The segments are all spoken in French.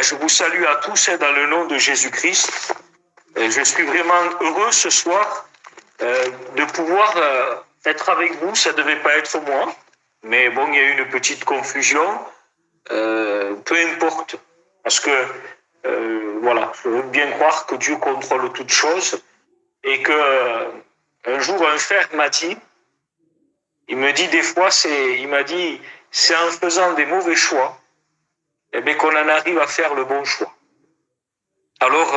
Je vous salue à tous dans le nom de Jésus-Christ. Je suis vraiment heureux ce soir de pouvoir être avec vous. Ça ne devait pas être moi, mais bon, il y a eu une petite confusion. Peu importe, parce que voilà, je veux bien croire que Dieu contrôle toutes choses et que un jour un frère m'a dit, il me dit des fois, il m'a dit, c'est en faisant des mauvais choix qu'on en arrive à faire le bon choix. Alors,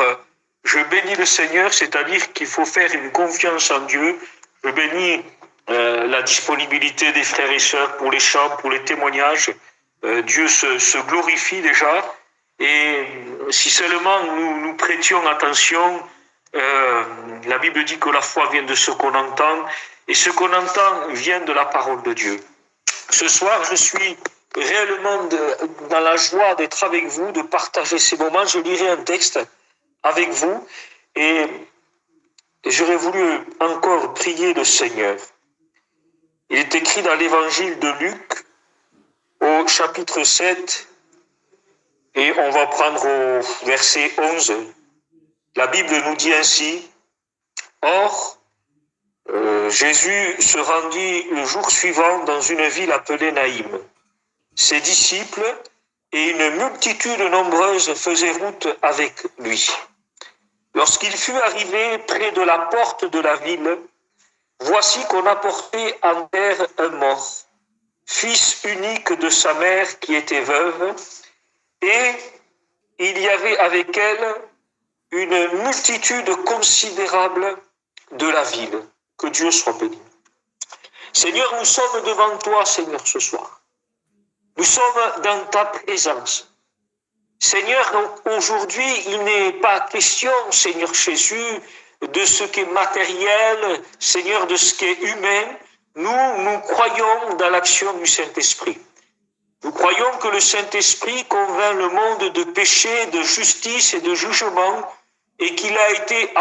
je bénis le Seigneur, c'est-à-dire qu'il faut faire une confiance en Dieu. Je bénis la disponibilité des frères et sœurs pour les chants, pour les témoignages. Dieu se glorifie déjà. Et si seulement nous prêtions attention, la Bible dit que la foi vient de ce qu'on entend, et ce qu'on entend vient de la parole de Dieu. Ce soir, je suis réellement dans la joie d'être avec vous, de partager ces moments. Je lirai un texte avec vous et j'aurais voulu encore prier le Seigneur. Il est écrit dans l'évangile de Luc au chapitre 7 et on va prendre au verset 11. La Bible nous dit ainsi: Or, Jésus se rendit le jour suivant dans une ville appelée Naïm. Ses disciples et une multitude nombreuse faisaient route avec lui. Lorsqu'il fut arrivé près de la porte de la ville, voici qu'on apportait en terre un mort, fils unique de sa mère qui était veuve, et il y avait avec elle une multitude considérable de la ville. Que Dieu soit béni. Seigneur, nous sommes devant toi, Seigneur, ce soir. Nous sommes dans ta présence. Seigneur, aujourd'hui, il n'est pas question, Seigneur Jésus, de ce qui est matériel, Seigneur, de ce qui est humain. Nous croyons dans l'action du Saint-Esprit. Nous croyons que le Saint-Esprit convainc le monde de péché, de justice et de jugement, et qu'il a été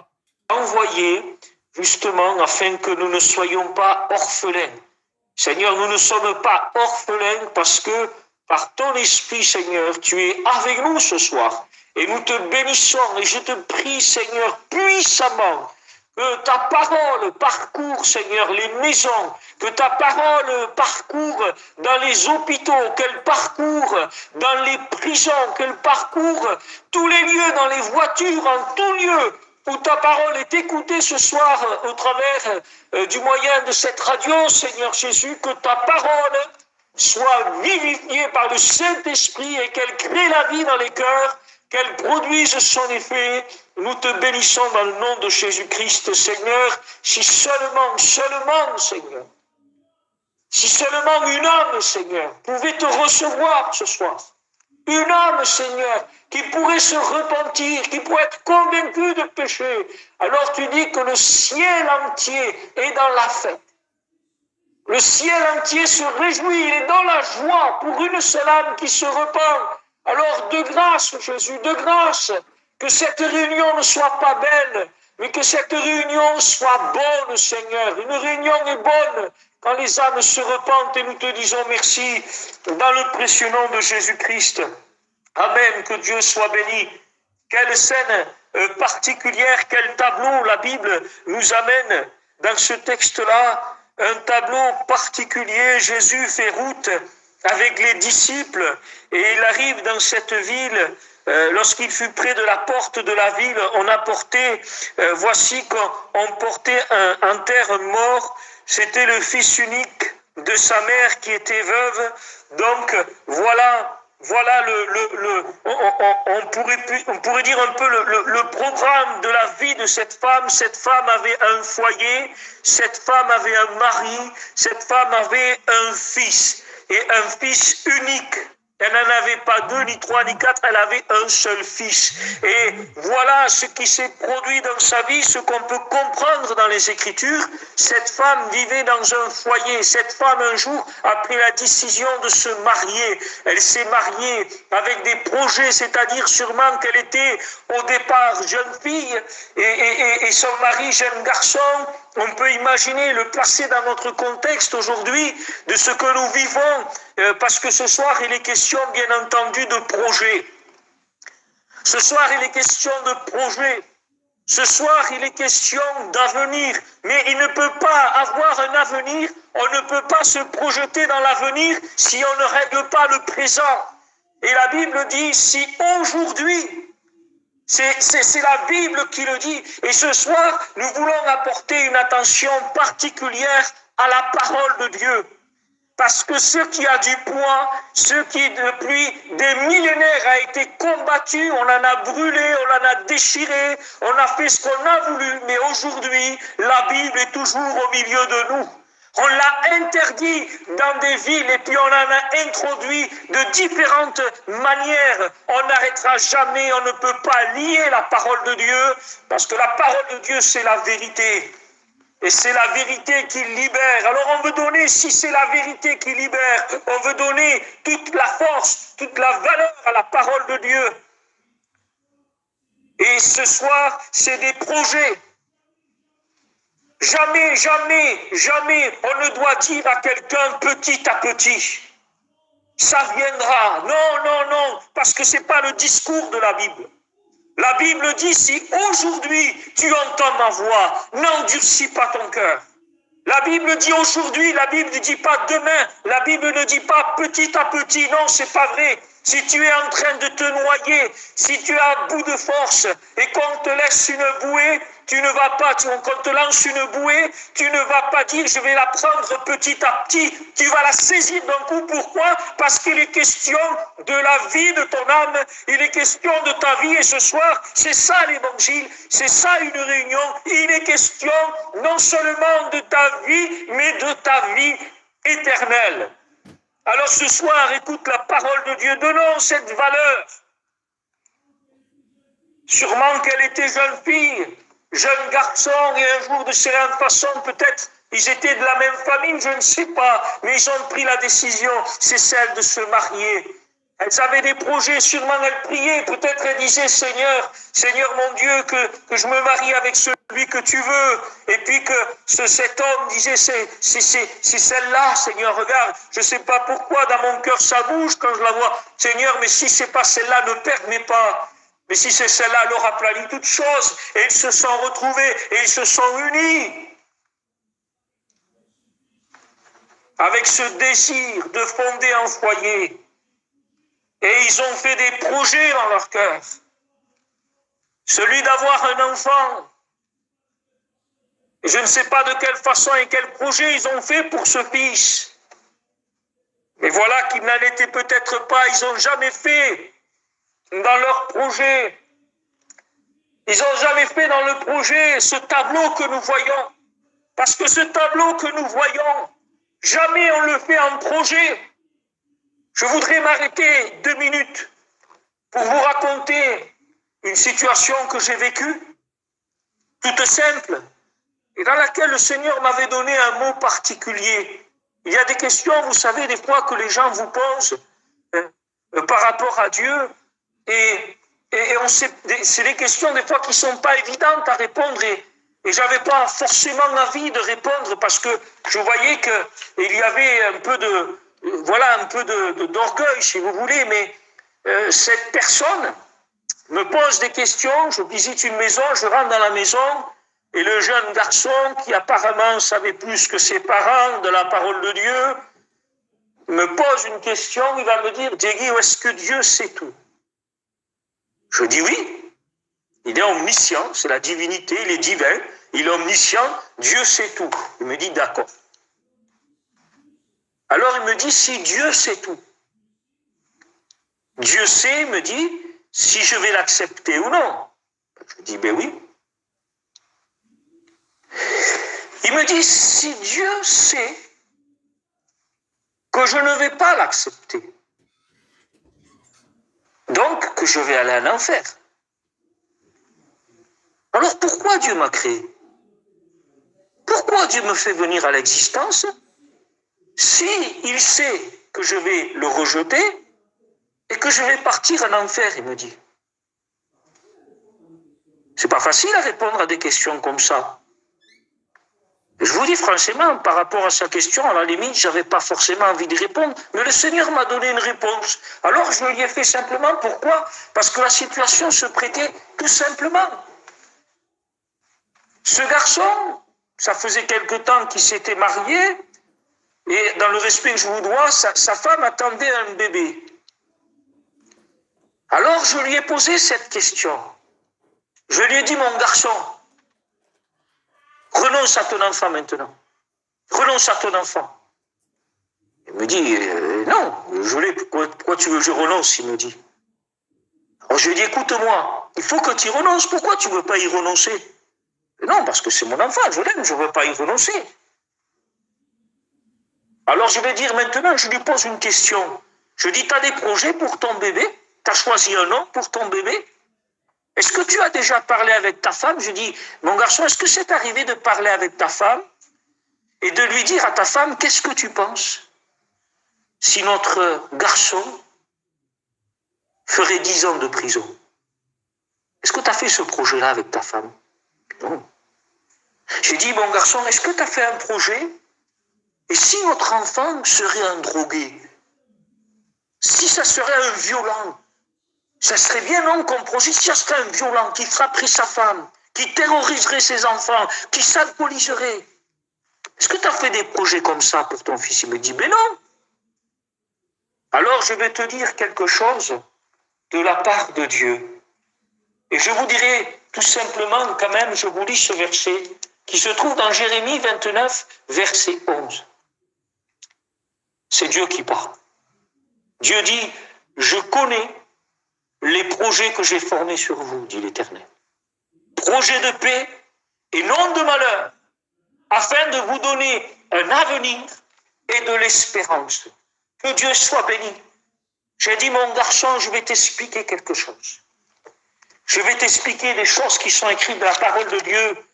envoyé justement afin que nous ne soyons pas orphelins. Seigneur, nous ne sommes pas orphelins parce que par ton esprit, Seigneur, tu es avec nous ce soir. Et nous te bénissons et je te prie, Seigneur, puissamment, que ta parole parcourt, Seigneur, les maisons, que ta parole parcourt dans les hôpitaux, qu'elle parcourt dans les prisons, qu'elle parcourt tous les lieux, dans les voitures, en tout lieu, où ta parole est écoutée ce soir au travers du moyen de cette radio, Seigneur Jésus, que ta parole soit vivifiée par le Saint-Esprit et qu'elle crée la vie dans les cœurs, qu'elle produise son effet. Nous te bénissons dans le nom de Jésus-Christ, Seigneur, si seulement, Seigneur, si seulement une âme, Seigneur, pouvait te recevoir ce soir. Une âme, Seigneur, qui pourrait se repentir, qui pourrait être convaincue de péché. Alors tu dis que le ciel entier est dans la fête. Le ciel entier se réjouit, il est dans la joie pour une seule âme qui se repent. Alors de grâce, Jésus, de grâce, que cette réunion ne soit pas belle, mais que cette réunion soit bonne, Seigneur. Une réunion est bonne quand les âmes se repentent et nous te disons merci dans le précieux nom de Jésus-Christ. Amen, que Dieu soit béni. Quelle scène particulière, quel tableau la Bible nous amène dans ce texte-là. Un tableau particulier, Jésus fait route avec les disciples et il arrive dans cette ville. Lorsqu'il fut près de la porte de la ville, on apportait, voici qu'on portait en terre un mort. C'était le fils unique de sa mère qui était veuve. Donc voilà on pourrait dire un peu le programme de la vie de cette femme. Cette femme avait un foyer, cette femme avait un mari, cette femme avait un fils, et un fils unique. Elle n'en avait pas 2, ni 3, ni 4, elle avait un seul fils. Et voilà ce qui s'est produit dans sa vie, ce qu'on peut comprendre dans les Écritures. Cette femme vivait dans un foyer. Cette femme, un jour, a pris la décision de se marier. Elle s'est mariée avec des projets, c'est-à-dire sûrement qu'elle était au départ jeune fille et son mari jeune garçon. On peut imaginer le placer dans notre contexte aujourd'hui de ce que nous vivons, parce que ce soir, il est question, bien entendu, de projet. Ce soir, il est question de projet. Ce soir, il est question d'avenir. Mais il ne peut pas avoir un avenir, on ne peut pas se projeter dans l'avenir si on ne règle pas le présent. Et la Bible dit, si aujourd'hui, c'est la Bible qui le dit. Et ce soir, nous voulons apporter une attention particulière à la parole de Dieu. Parce que ce qui a du poids, ce qui depuis des millénaires a été combattu, on en a brûlé, on en a déchiré, on a fait ce qu'on a voulu. Mais aujourd'hui, la Bible est toujours au milieu de nous. On l'a interdit dans des villes et puis on en a introduit de différentes manières. On n'arrêtera jamais, on ne peut pas lier la parole de Dieu parce que la parole de Dieu, c'est la vérité. Et c'est la vérité qui libère. Alors on veut donner, si c'est la vérité qui libère, on veut donner toute la force, toute la valeur à la parole de Dieu. Et ce soir, c'est des projets. Jamais, jamais, jamais on ne doit dire à quelqu'un petit à petit. Ça viendra. Non, non, non, parce que ce n'est pas le discours de la Bible. La Bible dit, si aujourd'hui tu entends ma voix, n'endurcis pas ton cœur. La Bible dit aujourd'hui, la Bible ne dit pas demain, la Bible ne dit pas petit à petit, non, c'est pas vrai. Si tu es en train de te noyer, si tu es à bout de force et qu'on te laisse une bouée, tu ne vas pas, qu'on te lance une bouée, tu ne vas pas dire je vais la prendre petit à petit, tu vas la saisir d'un coup. Pourquoi? Parce qu'il est question de la vie de ton âme, il est question de ta vie et ce soir, c'est ça l'évangile, c'est ça une réunion, il est question non seulement de ta vie, mais de ta vie éternelle. Alors ce soir, écoute la parole de Dieu, donnons cette valeur. Sûrement qu'elle était jeune fille, jeune garçon, et un jour de certaine façon, peut-être, ils étaient de la même famille, je ne sais pas, mais ils ont pris la décision, c'est celle de se marier. Elles avaient des projets, sûrement elles priaient, peut-être elles disaient, Seigneur, Seigneur mon Dieu, que je me marie avec celui que tu veux. Et puis que cet homme disait, c'est celle-là, Seigneur, regarde, je ne sais pas pourquoi dans mon cœur ça bouge quand je la vois. Seigneur, mais si c'est pas celle-là, ne permets pas. Mais si c'est celle-là, elle aura plani toutes choses. Et ils se sont retrouvés, et ils se sont unis. Avec ce désir de fonder un foyer. Et ils ont fait des projets dans leur cœur. Celui d'avoir un enfant. Et je ne sais pas de quelle façon et quel projet ils ont fait pour ce fils. Mais voilà qu'il n'en était peut-être pas. Ils n'ont jamais fait dans leur projet. Ils n'ont jamais fait dans le projet ce tableau que nous voyons. Parce que ce tableau que nous voyons, jamais on le fait en projet. Je voudrais m'arrêter 2 minutes pour vous raconter une situation que j'ai vécue, toute simple, et dans laquelle le Seigneur m'avait donné un mot particulier. Il y a des questions, vous savez, des fois que les gens vous posent par rapport à Dieu, et c'est des questions des fois qui ne sont pas évidentes à répondre, et je n'avais pas forcément envie de répondre parce que je voyais qu'il y avait un peu d'orgueil, si vous voulez, mais cette personne me pose des questions, je visite une maison, je rentre dans la maison, et le jeune garçon, qui apparemment savait plus que ses parents de la parole de Dieu, me pose une question, il va me dire, Diegui, est-ce que Dieu sait tout? Je dis oui, il est omniscient, c'est la divinité, il est divin, il est omniscient, Dieu sait tout. Il me dit d'accord. Alors il me dit, si Dieu sait tout, Dieu sait, il me dit, si je vais l'accepter ou non. Je dis, ben oui. Il me dit, si Dieu sait que je ne vais pas l'accepter, donc que je vais aller en enfer. Alors pourquoi Dieu m'a créé? Pourquoi Dieu me fait venir à l'existence? Si il sait que je vais le rejeter et que je vais partir en enfer, il me dit. C'est pas facile à répondre à des questions comme ça. Je vous dis franchement, par rapport à sa question, à la limite, j'avais pas forcément envie de répondre, mais le Seigneur m'a donné une réponse. Alors je lui ai fait simplement. Pourquoi? Parce que la situation se prêtait tout simplement. Ce garçon, ça faisait quelque temps qu'il s'était marié, et dans le respect que je vous dois, sa femme attendait un bébé. Alors je lui ai posé cette question. Je lui ai dit, mon garçon, renonce à ton enfant maintenant. Renonce à ton enfant. Il me dit, non, pourquoi tu veux que je renonce, il me dit. Alors je lui ai dit, écoute-moi, il faut que tu y renonces. Pourquoi tu ne veux pas y renoncer? Non, parce que c'est mon enfant, je l'aime, je ne veux pas y renoncer. Alors je vais dire maintenant, je lui pose une question. Je dis, tu as des projets pour ton bébé? Tu as choisi un nom pour ton bébé? Est-ce que tu as déjà parlé avec ta femme? Je dis, mon garçon, est-ce que c'est arrivé de parler avec ta femme et de lui dire à ta femme, qu'est-ce que tu penses si notre garçon ferait 10 ans de prison? Est-ce que tu as fait ce projet-là avec ta femme? Non. J'ai dit, mon garçon, est-ce que tu as fait un projet? Et si notre enfant serait un drogué? Si ça serait un violent? Ça serait bien non comme projet, si ça serait un violent qui frapperait sa femme, qui terroriserait ses enfants, qui s'alcooliserait. Est-ce que tu as fait des projets comme ça pour ton fils? Il me dit, ben non. Alors je vais te dire quelque chose de la part de Dieu. Et je vous dirai tout simplement, quand même, je vous lis ce verset qui se trouve dans Jérémie 29, verset 11. C'est Dieu qui parle. Dieu dit, je connais les projets que j'ai formés sur vous, dit l'Éternel. Projets de paix et non de malheur, afin de vous donner un avenir et de l'espérance. Que Dieu soit béni. J'ai dit, mon garçon, je vais t'expliquer quelque chose. Je vais t'expliquer des choses qui sont écrites dans la parole de Dieu.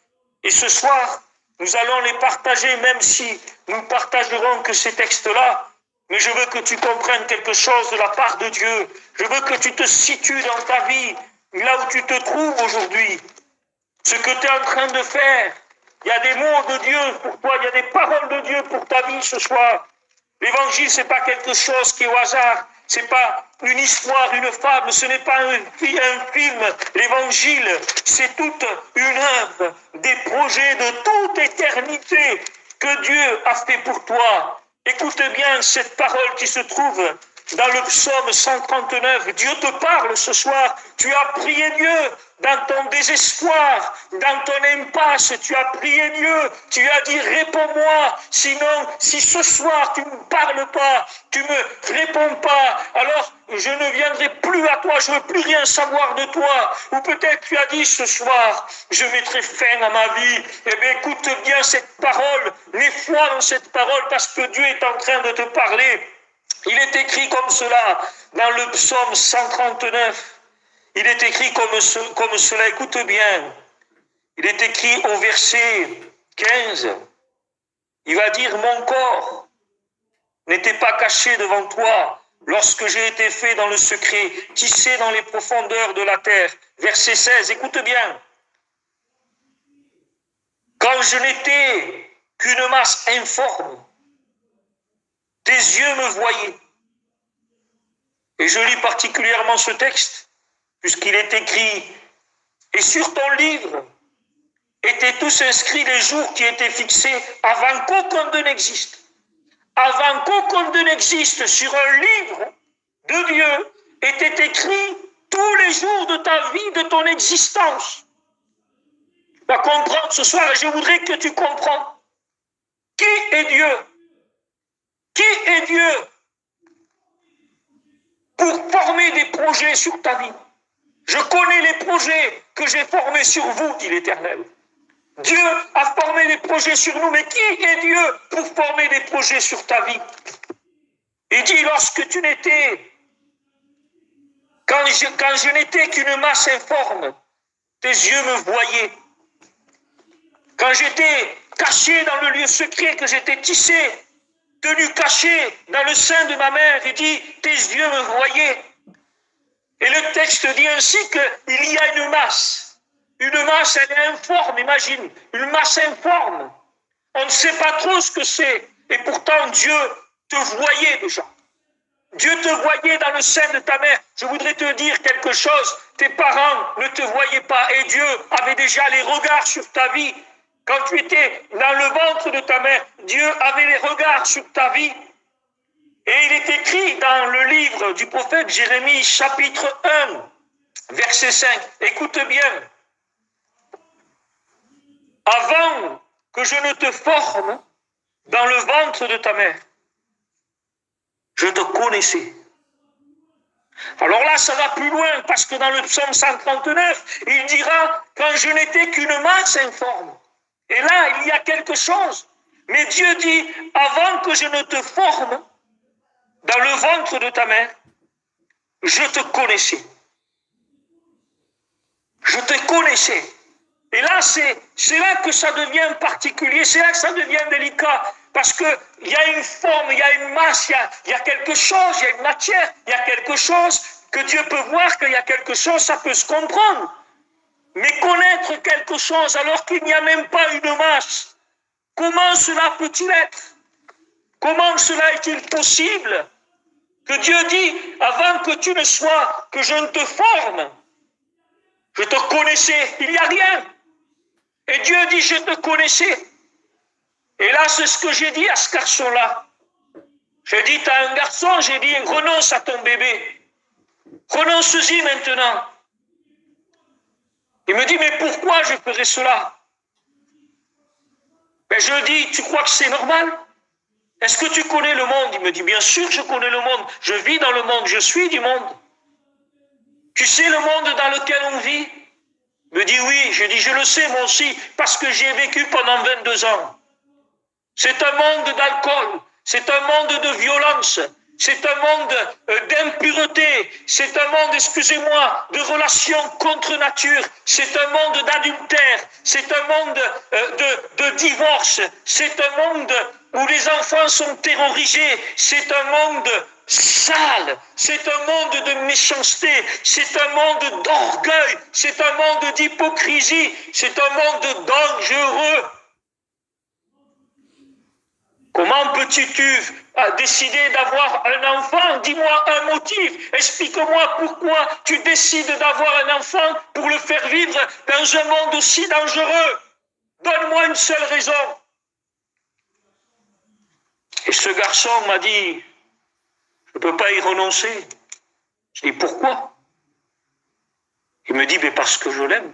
Et ce soir, nous allons les partager, même si nous partagerons que ces textes-là. Mais je veux que tu comprennes quelque chose de la part de Dieu. Je veux que tu te situes dans ta vie, là où tu te trouves aujourd'hui. Ce que tu es en train de faire. Il y a des mots de Dieu pour toi, il y a des paroles de Dieu pour ta vie ce soir. L'évangile, c'est pas quelque chose qui est au hasard. C'est pas une histoire, une fable, ce n'est pas un film. L'évangile, c'est toute une œuvre, des projets de toute éternité que Dieu a fait pour toi. Écoute bien cette parole qui se trouve dans le psaume 139. Dieu te parle ce soir. Tu as prié Dieu dans ton désespoir, dans ton impasse. Tu as prié Dieu. Tu as dit, réponds-moi. Sinon, si ce soir tu ne me parles pas, tu ne me réponds pas, alors je ne viendrai plus à toi. Je ne veux plus rien savoir de toi. Ou peut-être tu as dit ce soir, je mettrai fin à ma vie. Eh bien, écoute bien cette parole. Mets foi dans cette parole parce que Dieu est en train de te parler. Il est écrit comme cela dans le psaume 139. Il est écrit comme cela, écoute bien. Il est écrit au verset 15. Il va dire, mon corps n'était pas caché devant toi lorsque j'ai été fait dans le secret, tissé dans les profondeurs de la terre. Verset 16, écoute bien. Quand je n'étais qu'une masse informe, tes yeux me voyaient. Et je lis particulièrement ce texte, puisqu'il est écrit, et sur ton livre étaient tous inscrits les jours qui étaient fixés avant qu'aucun d'eux n'existe. Avant qu'aucun d'eux n'existe, sur un livre de Dieu étaient écrits tous les jours de ta vie, de ton existence. Tu vas comprendre ce soir, et je voudrais que tu comprennes. Qui est Dieu? Qui est Dieu pour former des projets sur ta vie? Je connais les projets que j'ai formés sur vous, dit l'Éternel. Dieu a formé des projets sur nous, mais qui est Dieu pour former des projets sur ta vie? Il dit, lorsque tu n'étais, quand je n'étais qu'une masse informe, tes yeux me voyaient. Quand j'étais caché dans le lieu secret, que j'étais tissé, tenu caché dans le sein de ma mère, il dit, tes yeux me voyaient. Et le texte dit ainsi qu'il y a une masse. Une masse, elle est informe, imagine, une masse informe. On ne sait pas trop ce que c'est. Et pourtant, Dieu te voyait déjà. Dieu te voyait dans le sein de ta mère. Je voudrais te dire quelque chose. Tes parents ne te voyaient pas et Dieu avait déjà les regards sur ta vie. Quand tu étais dans le ventre de ta mère, Dieu avait les regards sur ta vie. Et il est écrit dans le livre du prophète Jérémie, chapitre 1, verset 5. Écoute bien. Avant que je ne te forme dans le ventre de ta mère, je te connaissais. Alors là, ça va plus loin, parce que dans le psaume 139, il dira, quand je n'étais qu'une masse informe. Et là, il y a quelque chose. Mais Dieu dit, avant que je ne te forme dans le ventre de ta mère, je te connaissais. Je te connaissais. Et là, c'est là que ça devient particulier, c'est là que ça devient délicat. Parce qu'il y a une forme, il y a une masse, il y a quelque chose, il y a une matière, il y a quelque chose que Dieu peut voir, qu'il y a quelque chose, ça peut se comprendre. Mais connaître quelque chose alors qu'il n'y a même pas une masse, comment cela peut-il être? Comment cela est-il possible? Que Dieu dit, avant que tu ne sois, que je ne te forme, je te connaissais, il n'y a rien. Et Dieu dit, je te connaissais. Et là, c'est ce que j'ai dit à ce garçon-là. J'ai dit à un garçon, j'ai dit, renonce à ton bébé. Renonce-y maintenant. Il me dit, mais pourquoi je ferais cela? Ben, je dis, tu crois que c'est normal? Est-ce que tu connais le monde? Il me dit, bien sûr, je connais le monde. Je vis dans le monde, je suis du monde. Tu sais le monde dans lequel on vit? Il me dit, oui. Je dis, je le sais, moi aussi, parce que j'y ai vécu pendant 22 ans. C'est un monde d'alcool, c'est un monde de violence, c'est un monde d'impureté, c'est un monde, excusez-moi, de relations contre nature, c'est un monde d'adultère, c'est un monde de divorce, c'est un monde où les enfants sont terrorisés, c'est un monde sale, c'est un monde de méchanceté, c'est un monde d'orgueil, c'est un monde d'hypocrisie, c'est un monde dangereux. Comment peux-tu décider d'avoir un enfant? Dis-moi un motif. Explique-moi pourquoi tu décides d'avoir un enfant pour le faire vivre dans un monde aussi dangereux. Donne-moi une seule raison. Et ce garçon m'a dit, je ne peux pas y renoncer. Je dis, pourquoi? Il me dit, mais parce que je l'aime.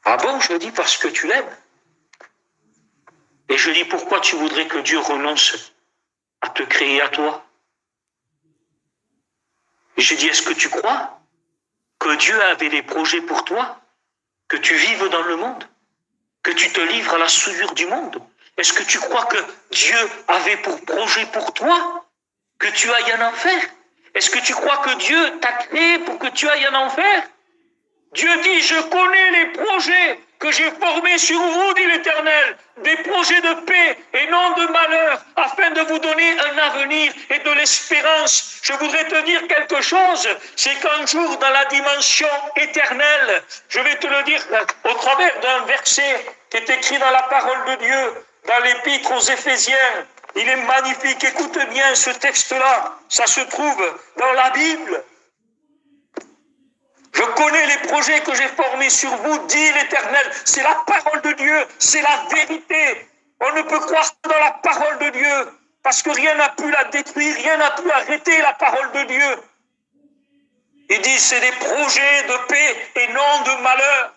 Ah bon? Je dis, parce que tu l'aimes. Et je dis, pourquoi tu voudrais que Dieu renonce à te créer à toi? Et je dis, est-ce que tu crois que Dieu avait des projets pour toi? Que tu vives dans le monde? Que tu te livres à la souillure du monde? Est-ce que tu crois que Dieu avait pour projet pour toi que tu ailles en enfer? Est-ce que tu crois que Dieu t'a créé pour que tu ailles en enfer? Dieu dit, je connais les projets que j'ai formés sur vous, dit l'Éternel, des projets de paix et non de malheur, afin de vous donner un avenir et de l'espérance. Je voudrais te dire quelque chose, c'est qu'un jour, dans la dimension éternelle, je vais te le dire au travers d'un verset qui est écrit dans la parole de Dieu, dans l'Épître aux Éphésiens. Il est magnifique, écoute bien ce texte-là, ça se trouve dans la Bible. Je connais les projets que j'ai formés sur vous, dit l'Éternel. C'est la parole de Dieu, c'est la vérité. On ne peut croire que dans la parole de Dieu, parce que rien n'a pu la détruire, rien n'a pu arrêter la parole de Dieu. Il dit, c'est des projets de paix et non de malheur.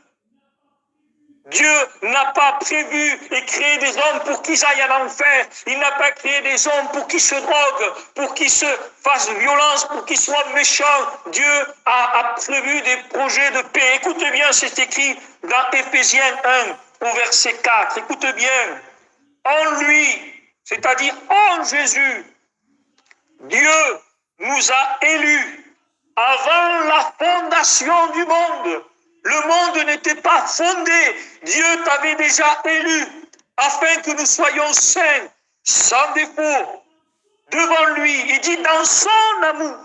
Dieu n'a pas prévu et créé des hommes pour qu'ils aillent en enfer. Il n'a pas créé des hommes pour qu'ils se droguent, pour qu'ils se fassent violence, pour qu'ils soient méchants. Dieu a prévu des projets de paix. Écoute bien, c'est écrit dans Éphésiens 1 au verset 4. Écoute bien. En lui, c'est-à-dire en Jésus, Dieu nous a élus avant la fondation du monde. Le monde n'était pas fondé. Dieu t'avait déjà élu afin que nous soyons saints, sans défaut, devant lui. Il dit dans son amour.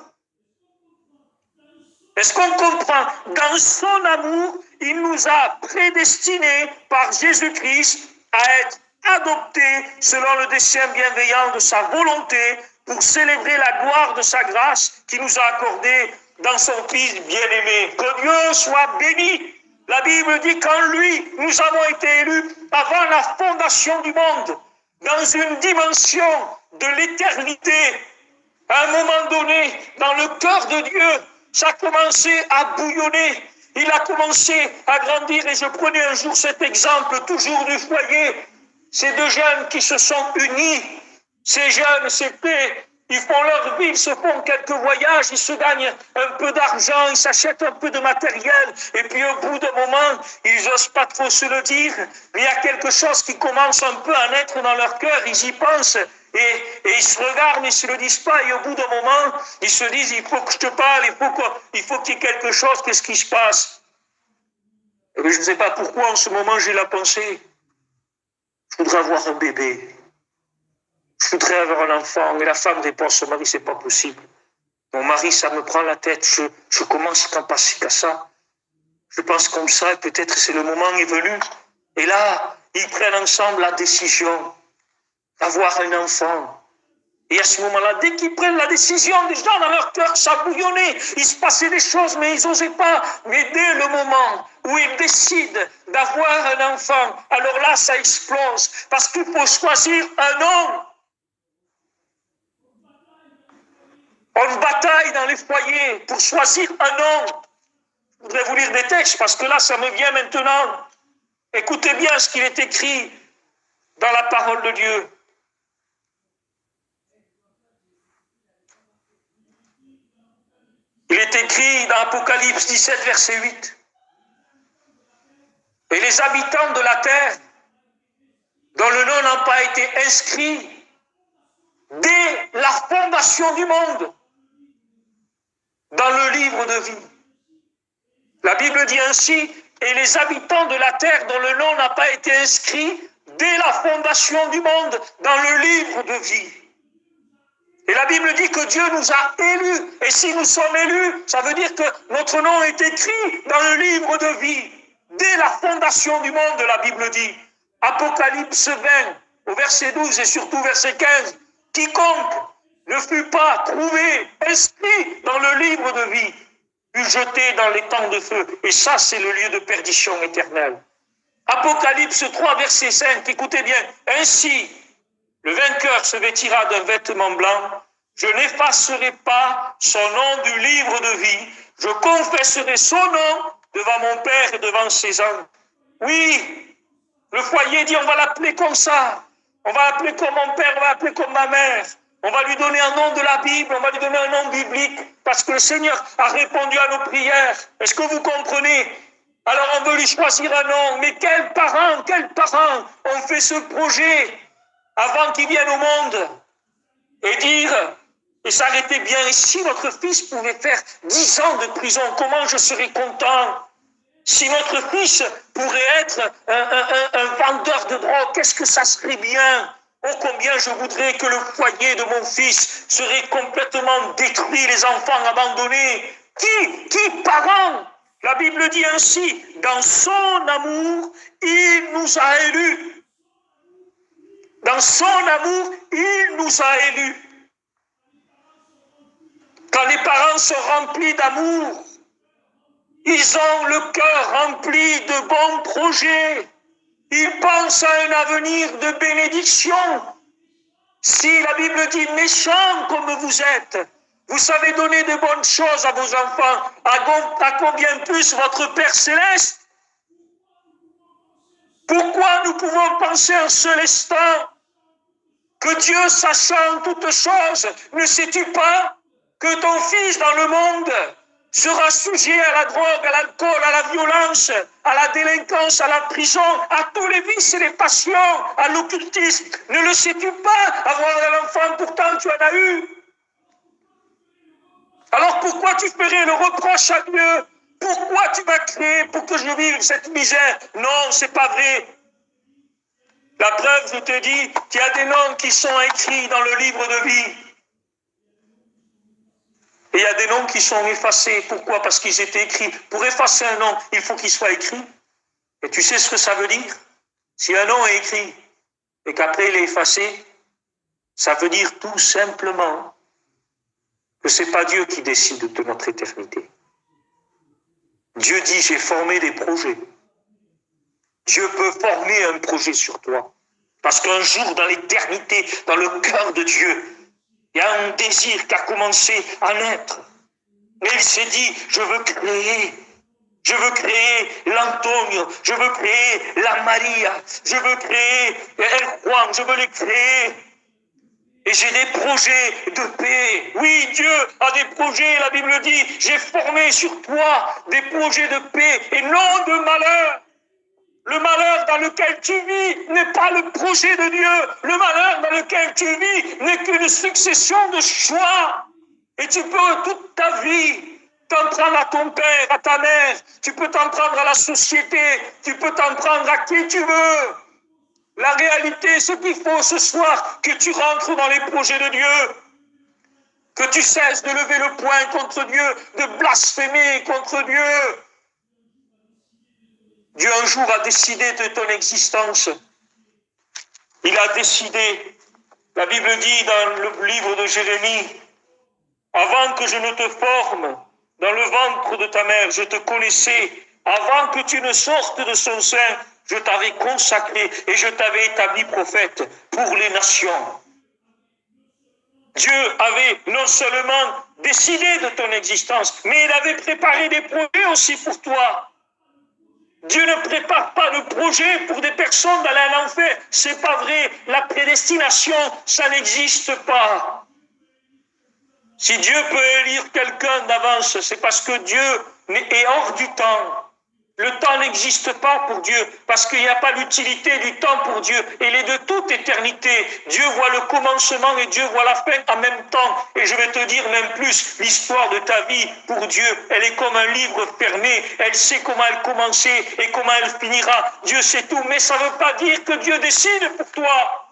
Est-ce qu'on comprend? Dans son amour, il nous a prédestinés par Jésus-Christ à être adoptés selon le dessein bienveillant de sa volonté pour célébrer la gloire de sa grâce qui nous a accordée dans son Fils bien-aimé. Que Dieu soit béni. La Bible dit qu'en lui, nous avons été élus avant la fondation du monde, dans une dimension de l'éternité. À un moment donné, dans le cœur de Dieu, ça a commencé à bouillonner. Il a commencé à grandir. Et je prenais un jour cet exemple, toujours du foyer. Ces deux jeunes qui se sont unis. Ces jeunes, ils font leur vie, ils se font quelques voyages, ils se gagnent un peu d'argent, ils s'achètent un peu de matériel. Et puis au bout d'un moment, ils n'osent pas trop se le dire. Mais il y a quelque chose qui commence un peu à naître dans leur cœur. Ils y pensent. Et ils se regardent, mais ils ne se le disent pas. Et au bout d'un moment, ils se disent, il faut que je te parle, il faut qu'il y ait quelque chose, qu'est-ce qui se passe? Et je ne sais pas pourquoi, en ce moment, j'ai la pensée. Je voudrais avoir un bébé. Je voudrais avoir un enfant. Et la femme répond à son mari, c'est pas possible. Mon mari, ça me prend la tête. Je commence à penser qu'à ça. Je pense comme ça, et peut-être c'est le moment est venu. Et là, ils prennent ensemble la décision d'avoir un enfant. Et à ce moment-là, dès qu'ils prennent la décision, déjà dans leur cœur, ça bouillonnait. Il se passait des choses, mais ils n'osaient pas. Mais dès le moment où ils décident d'avoir un enfant, alors là, ça explose. Parce qu'il faut choisir un homme. On bataille dans les foyers pour choisir un homme. Je voudrais vous lire des textes, parce que là, ça me vient maintenant. Écoutez bien ce qu'il est écrit dans la parole de Dieu. Il est écrit dans Apocalypse 17, verset 8. Et les habitants de la terre, dont le nom n'a pas été inscrit dès la fondation du monde, dans le livre de vie. La Bible dit ainsi, et les habitants de la terre dont le nom n'a pas été inscrit dès la fondation du monde, dans le livre de vie. Et la Bible dit que Dieu nous a élus. Et si nous sommes élus, ça veut dire que notre nom est écrit dans le livre de vie. Dès la fondation du monde, la Bible dit. Apocalypse 20, au verset 12 et surtout verset 15. Quiconque ne fut pas trouvé, inscrit dans le livre de vie, fut jeté dans les temps de feu. Et ça, c'est le lieu de perdition éternelle. Apocalypse 3, verset 5. Écoutez bien. Ainsi, le vainqueur se vêtira d'un vêtement blanc. Je n'effacerai pas son nom du livre de vie. Je confesserai son nom devant mon Père et devant ses anges. Oui, le foyer dit, on va l'appeler comme ça. On va l'appeler comme mon père, on va l'appeler comme ma mère. On va lui donner un nom de la Bible, on va lui donner un nom biblique, parce que le Seigneur a répondu à nos prières. Est-ce que vous comprenez? Alors on veut lui choisir un nom. Mais quels parents ont fait ce projet avant qu'il vienne au monde et dire, et s'arrêter bien, et si notre fils pouvait faire 10 ans de prison, comment je serais content? Si notre fils pourrait être un vendeur de drogue, qu'est-ce que ça serait bien? Oh, combien je voudrais que le foyer de mon fils serait complètement détruit, les enfants abandonnés. Qui parents? La Bible dit ainsi, dans son amour, il nous a élus. Dans son amour, il nous a élus. Quand les parents sont remplis d'amour, ils ont le cœur rempli de bons projets. Ils pensent à un avenir de bénédiction. Si la Bible dit méchants comme vous êtes, vous savez donner de bonnes choses à vos enfants, à combien plus votre Père Céleste? Pourquoi nous pouvons penser un seul instant que Dieu, sachant toutes choses, ne sais-tu pas que ton fils dans le monde sera sujet à la drogue, à l'alcool, à la violence, à la délinquance, à la prison, à tous les vices et les passions, à l'occultisme? Ne le sais-tu pas, avoir un enfant, pourtant tu en as eu? Alors pourquoi tu ferais le reproche à Dieu? Pourquoi tu m'as créé pour que je vive cette misère? Non, c'est pas vrai. La preuve, je te dis qu'il y a des noms qui sont écrits dans le livre de vie. Et il y a des noms qui sont effacés. Pourquoi? Parce qu'ils étaient écrits. Pour effacer un nom, il faut qu'il soit écrit. Et tu sais ce que ça veut dire? Si un nom est écrit et qu'après il est effacé, ça veut dire tout simplement que ce n'est pas Dieu qui décide de notre éternité. Dieu dit, j'ai formé des projets. Dieu peut former un projet sur toi. Parce qu'un jour, dans l'éternité, dans le cœur de Dieu, il y a un désir qui a commencé à naître. Mais il s'est dit, je veux créer l'Antonio, je veux créer la Maria, je veux créer El Juan, je veux les créer. Et j'ai des projets de paix. Oui, Dieu a des projets, la Bible dit, j'ai formé sur toi des projets de paix et non de malheur. Le malheur dans lequel tu vis n'est pas le projet de Dieu. Le malheur dans lequel tu vis n'est qu'une succession de choix. Et tu peux toute ta vie t'en prendre à ton père, à ta mère. Tu peux t'en prendre à la société. Tu peux t'en prendre à qui tu veux. La réalité, ce qu'il faut ce soir, que tu rentres dans les projets de Dieu. Que tu cesses de lever le poing contre Dieu, de blasphémer contre Dieu. Dieu un jour a décidé de ton existence. Il a décidé, la Bible dit dans le livre de Jérémie, avant que je ne te forme dans le ventre de ta mère, je te connaissais. Avant que tu ne sortes de son sein, je t'avais consacré et je t'avais établi prophète pour les nations. Dieu avait non seulement décidé de ton existence, mais il avait préparé des projets aussi pour toi. Dieu ne prépare pas de projet pour des personnes d'aller en enfer. C'est pas vrai. La prédestination, ça n'existe pas. Si Dieu peut élire quelqu'un d'avance, c'est parce que Dieu est hors du temps. Le temps n'existe pas pour Dieu, parce qu'il n'y a pas l'utilité du temps pour Dieu. Il est de toute éternité. Dieu voit le commencement et Dieu voit la fin en même temps. Et je vais te dire même plus, l'histoire de ta vie, pour Dieu, elle est comme un livre fermé. Elle sait comment elle commençait et comment elle finira. Dieu sait tout, mais ça ne veut pas dire que Dieu décide pour toi.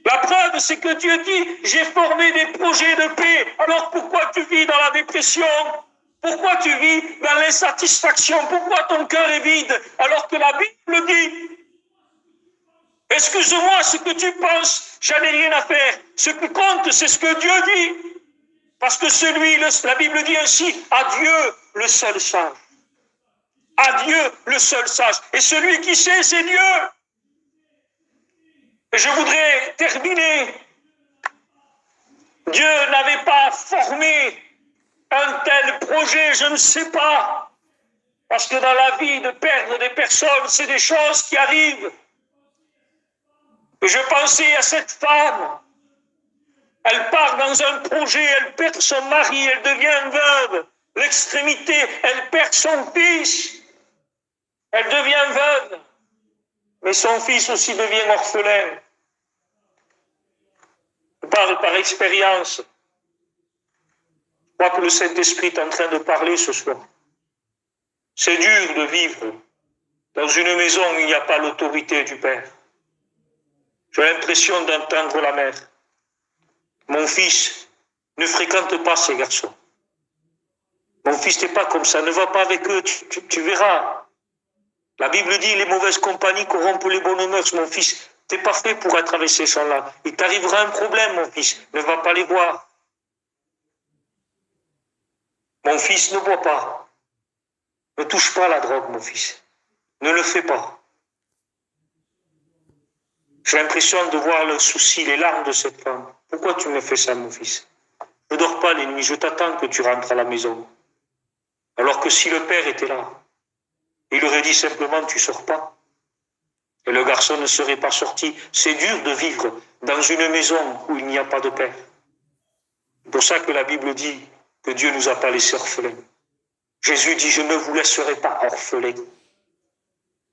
La preuve, c'est que Dieu dit, j'ai formé des projets de paix. Alors pourquoi tu vis dans la dépression ? Pourquoi tu vis dans l'insatisfaction? Pourquoi ton cœur est vide alors que la Bible dit? Excuse-moi, ce que tu penses, j'en ai rien à faire. Ce qui compte, c'est ce que Dieu dit. Parce que la Bible dit ainsi, à Dieu le seul sage. À Dieu le seul sage. Et celui qui sait, c'est Dieu. Et je voudrais terminer. Dieu n'avait pas formé un tel projet, je ne sais pas. Parce que dans la vie, de perdre des personnes, c'est des choses qui arrivent. Et je pensais à cette femme. Elle part dans un projet, elle perd son mari, elle devient veuve. L'extrémité, elle perd son fils. Elle devient veuve. Mais son fils aussi devient orphelin. Je parle par expérience. Je crois que le Saint-Esprit est en train de parler ce soir. C'est dur de vivre dans une maison où il n'y a pas l'autorité du Père. J'ai l'impression d'entendre la mère. Mon fils, ne fréquente pas ces garçons. Mon fils n'est pas comme ça, ne va pas avec eux, tu verras. La Bible dit, les mauvaises compagnies corrompent les bonnes mœurs. Mon fils, tu n'es pas fait pour être avec ces gens-là. Il t'arrivera un problème, mon fils, ne va pas les voir. Mon fils, ne boit pas. Ne touche pas à la drogue, mon fils. Ne le fais pas. J'ai l'impression de voir le souci, les larmes de cette femme. Pourquoi tu me fais ça, mon fils? Ne dors pas les nuits, je t'attends que tu rentres à la maison. Alors que si le père était là, il aurait dit simplement, tu sors pas. Et le garçon ne serait pas sorti. C'est dur de vivre dans une maison où il n'y a pas de père. C'est pour ça que la Bible dit que Dieu ne nous a pas laissés orphelins. Jésus dit, je ne vous laisserai pas orphelins.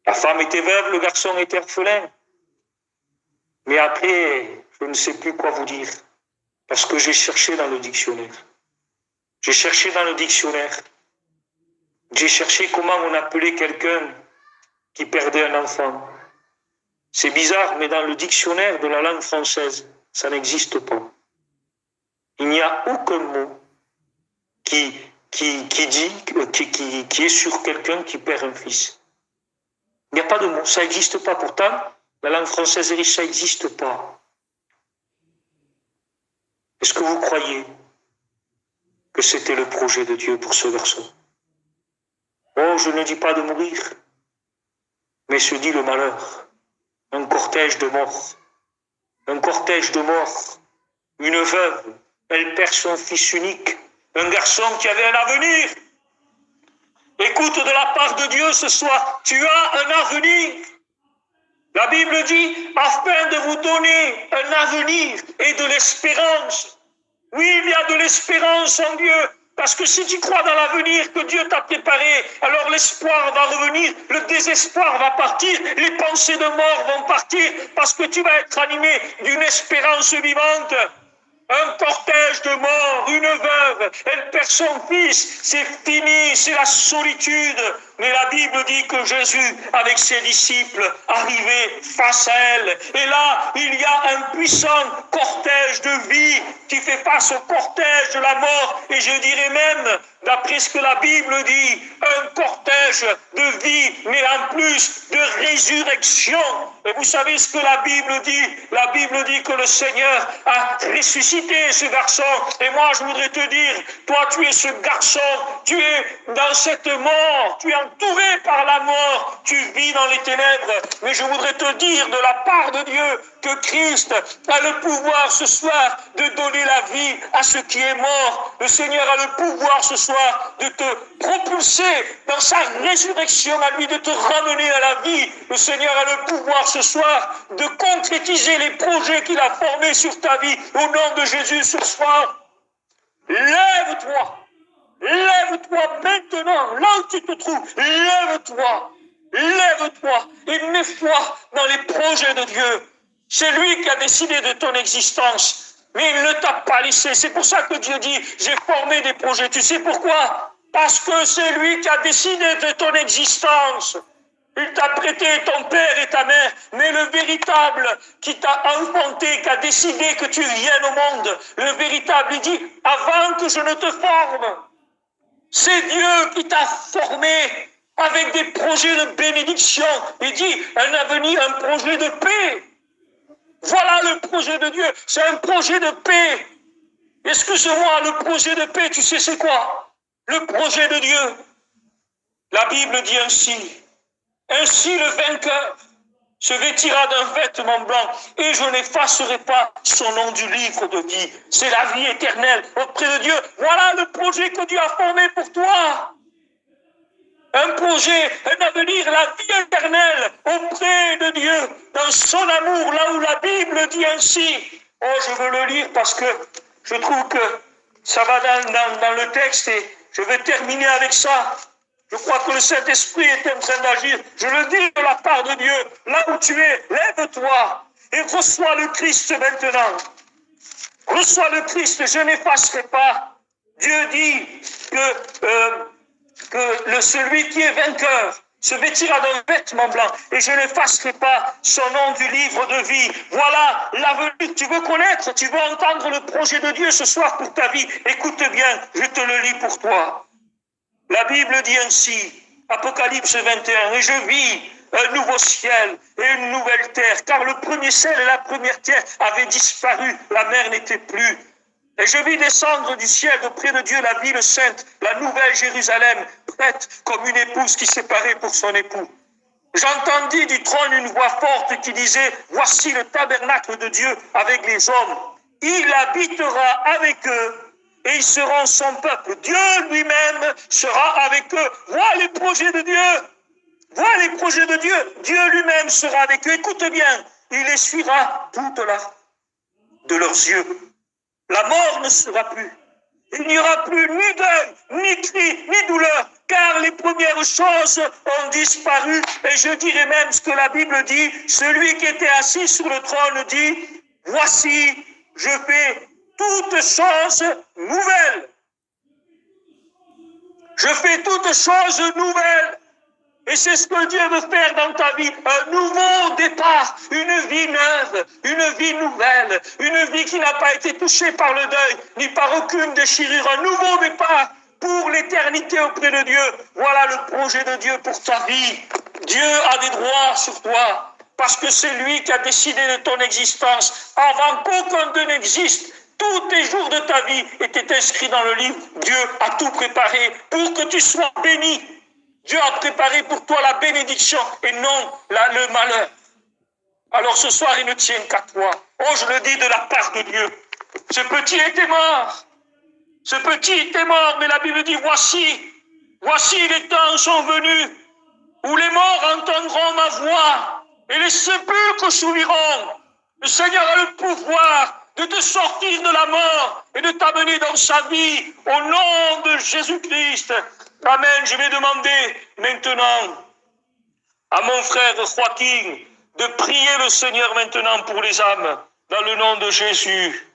La femme était veuve, le garçon était orphelin. Mais après, je ne sais plus quoi vous dire. Parce que j'ai cherché dans le dictionnaire. J'ai cherché dans le dictionnaire. J'ai cherché comment on appelait quelqu'un qui perdait un enfant. C'est bizarre, mais dans le dictionnaire de la langue française, ça n'existe pas. Il n'y a aucun mot qui est sur quelqu'un qui perd un fils. Il n'y a pas de mot, ça n'existe pas. Pourtant, la langue française riche, ça n'existe pas. Est-ce que vous croyez que c'était le projet de Dieu pour ce garçon? Oh, je ne dis pas de mourir, mais se dit le malheur. Un cortège de morts. Un cortège de morts. Une veuve, elle perd son fils unique. Un garçon qui avait un avenir. Écoute, de la part de Dieu ce soir, tu as un avenir. La Bible dit, afin de vous donner un avenir et de l'espérance. Oui, il y a de l'espérance en Dieu. Parce que si tu crois dans l'avenir que Dieu t'a préparé, alors l'espoir va revenir, le désespoir va partir, les pensées de mort vont partir, parce que tu vas être animé d'une espérance vivante. Un cortège de morts, une veuve, elle perd son fils, c'est fini, c'est la solitude. Mais la Bible dit que Jésus, avec ses disciples, arrivait face à elle. Et là, il y a un puissant cortège de vie qui fait face au cortège de la mort. Et je dirais même, d'après ce que la Bible dit, un cortège de vie, mais en plus de résurrection. Et vous savez ce que la Bible dit? La Bible dit que le Seigneur a ressuscité ce garçon. Et moi, je voudrais te dire, toi, tu es ce garçon, tu es dans cette mort, tu es entouré par la mort, tu vis dans les ténèbres. Mais je voudrais te dire de la part de Dieu que Christ a le pouvoir ce soir de donner la vie à ce qui est mort. Le Seigneur a le pouvoir ce soir de te propulser dans sa résurrection à lui, de te ramener à la vie. Le Seigneur a le pouvoir ce soir de concrétiser les projets qu'il a formés sur ta vie. Au nom de Jésus ce soir, lève-toi. Lève-toi maintenant, là où tu te trouves. Lève-toi. Lève-toi et mets-toi dans les projets de Dieu. C'est lui qui a décidé de ton existence, mais il ne t'a pas laissé. C'est pour ça que Dieu dit, j'ai formé des projets. Tu sais pourquoi? Parce que c'est lui qui a décidé de ton existence. Il t'a prêté ton père et ta mère, mais le véritable qui t'a enfanté, qui a décidé que tu viennes au monde, le véritable, il dit, avant que je ne te forme, c'est Dieu qui t'a formé avec des projets de bénédiction. Il dit, un avenir, un projet de paix. Voilà le projet de Dieu, c'est un projet de paix. Excuse-moi, le projet de paix, tu sais c'est quoi? Le projet de Dieu. La Bible dit ainsi. Ainsi le vainqueur se vêtira d'un vêtement blanc et je n'effacerai pas son nom du livre de vie. C'est la vie éternelle auprès de Dieu. Voilà le projet que Dieu a formé pour toi. Un projet, un avenir, la vie éternelle auprès de Dieu, dans son amour, là où la Bible dit ainsi. Oh, je veux le lire parce que je trouve que ça va dans le texte et je vais terminer avec ça. Je crois que le Saint-Esprit est en train d'agir. Je le dis de la part de Dieu. Là où tu es, lève-toi et reçois le Christ maintenant. Reçois le Christ, je n'effacerai pas. Dieu dit que celui qui est vainqueur se vêtira d'un vêtement blanc et je n'effacerai pas son nom du livre de vie. Voilà l'avenir. Tu veux connaître, tu veux entendre le projet de Dieu ce soir pour ta vie. Écoute bien, je te le lis pour toi. La Bible dit ainsi, Apocalypse 21, et je vis un nouveau ciel et une nouvelle terre, car le premier ciel et la première terre avaient disparu, la mer n'était plus. Et je vis descendre du ciel d'auprès de Dieu la ville sainte, la nouvelle Jérusalem, prête comme une épouse qui s'est parée pour son époux. J'entendis du trône une voix forte qui disait, voici le tabernacle de Dieu avec les hommes. Il habitera avec eux. Et ils seront son peuple. Dieu lui-même sera avec eux. Vois les projets de Dieu. Vois les projets de Dieu. Dieu lui-même sera avec eux. Écoute bien. Il essuiera toute larmes de leurs yeux. La mort ne sera plus. Il n'y aura plus ni deuil, ni cri, ni douleur, car les premières choses ont disparu. Et je dirais même ce que la Bible dit. Celui qui était assis sur le trône dit, voici, je fais toutes choses nouvelles. Je fais toutes choses nouvelles. Et c'est ce que Dieu veut faire dans ta vie. Un nouveau départ, une vie neuve, une vie nouvelle, une vie qui n'a pas été touchée par le deuil, ni par aucune déchirure. Un nouveau départ pour l'éternité auprès de Dieu. Voilà le projet de Dieu pour ta vie. Dieu a des droits sur toi parce que c'est lui qui a décidé de ton existence avant qu'aucun d'eux n'existe. Tous les jours de ta vie étaient inscrits dans le livre. Dieu a tout préparé pour que tu sois béni. Dieu a préparé pour toi la bénédiction et non le malheur. Alors ce soir, il ne tient qu'à toi. Oh, je le dis de la part de Dieu. Ce petit était mort. Ce petit était mort, mais la Bible dit, voici les temps sont venus où les morts entendront ma voix et les sépulcres s'ouvriront. Le Seigneur a le pouvoir de te sortir de la mort et de t'amener dans sa vie au nom de Jésus-Christ. Amen. Je vais demander maintenant à mon frère Joaquin de prier le Seigneur maintenant pour les âmes dans le nom de Jésus.